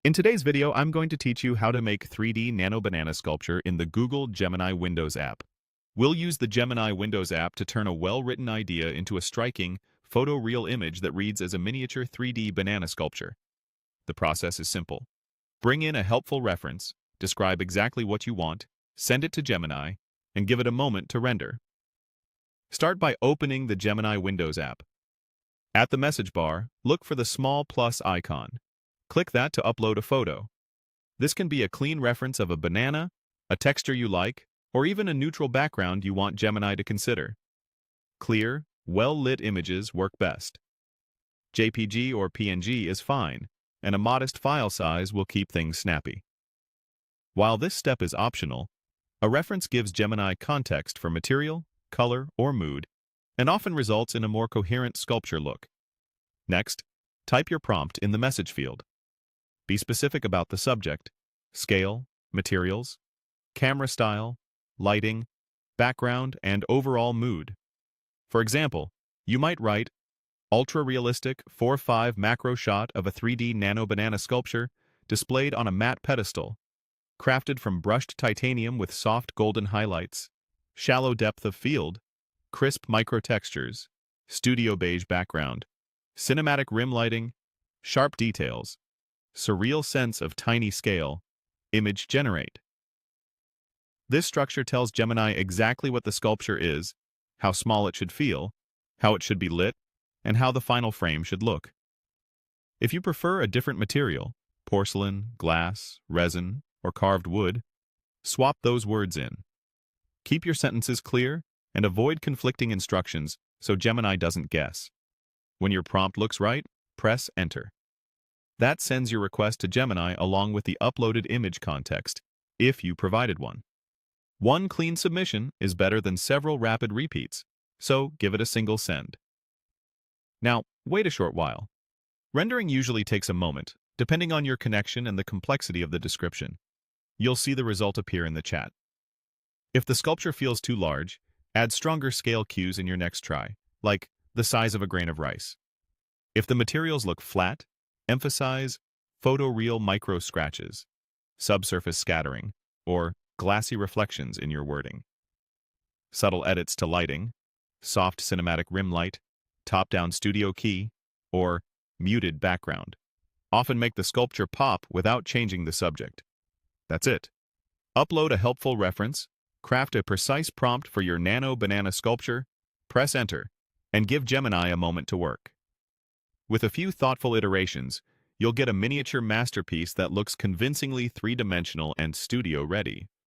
In today's video, I'm going to teach you how to make 3D Nano Banana sculpture in the Google Gemini Windows app. We'll use the Gemini Windows app to turn a well-written idea into a striking, photoreal image that reads as a miniature 3D banana sculpture. The process is simple. Bring in a helpful reference, describe exactly what you want, send it to Gemini, and give it a moment to render. Start by opening the Gemini Windows app. At the message bar, look for the small plus icon. Click that to upload a photo. This can be a clean reference of a banana, a texture you like, or even a neutral background you want Gemini to consider. Clear, well-lit images work best. JPG or PNG is fine, and a modest file size will keep things snappy. While this step is optional, a reference gives Gemini context for material, color, or mood, and often results in a more coherent sculpture look. Next, type your prompt in the message field. Be specific about the subject, scale, materials, camera style, lighting, background, and overall mood. For example, you might write, ultra-realistic 4:5 macro shot of a 3D Nano Banana sculpture displayed on a matte pedestal, crafted from brushed titanium with soft golden highlights, shallow depth of field, crisp micro-textures, studio beige background, cinematic rim lighting, sharp details, surreal sense of tiny scale, image generate. This structure tells Gemini exactly what the sculpture is, how small it should feel, how it should be lit, and how the final frame should look. If you prefer a different material, porcelain, glass, resin, or carved wood, swap those words in. Keep your sentences clear and avoid conflicting instructions so Gemini doesn't guess. When your prompt looks right, press Enter. That sends your request to Gemini along with the uploaded image context, if you provided one. One clean submission is better than several rapid repeats, so give it a single send. Now, wait a short while. Rendering usually takes a moment, depending on your connection and the complexity of the description. You'll see the result appear in the chat. If the sculpture feels too large, add stronger scale cues in your next try, like the size of a grain of rice. If the materials look flat, emphasize photoreal micro scratches, subsurface scattering, or glassy reflections in your wording. Subtle edits to lighting, soft cinematic rim light, top-down studio key, or muted background often make the sculpture pop without changing the subject. That's it. Upload a helpful reference, craft a precise prompt for your Nano Banana sculpture, press Enter, and give Gemini a moment to work. With a few thoughtful iterations, you'll get a miniature masterpiece that looks convincingly three-dimensional and studio-ready.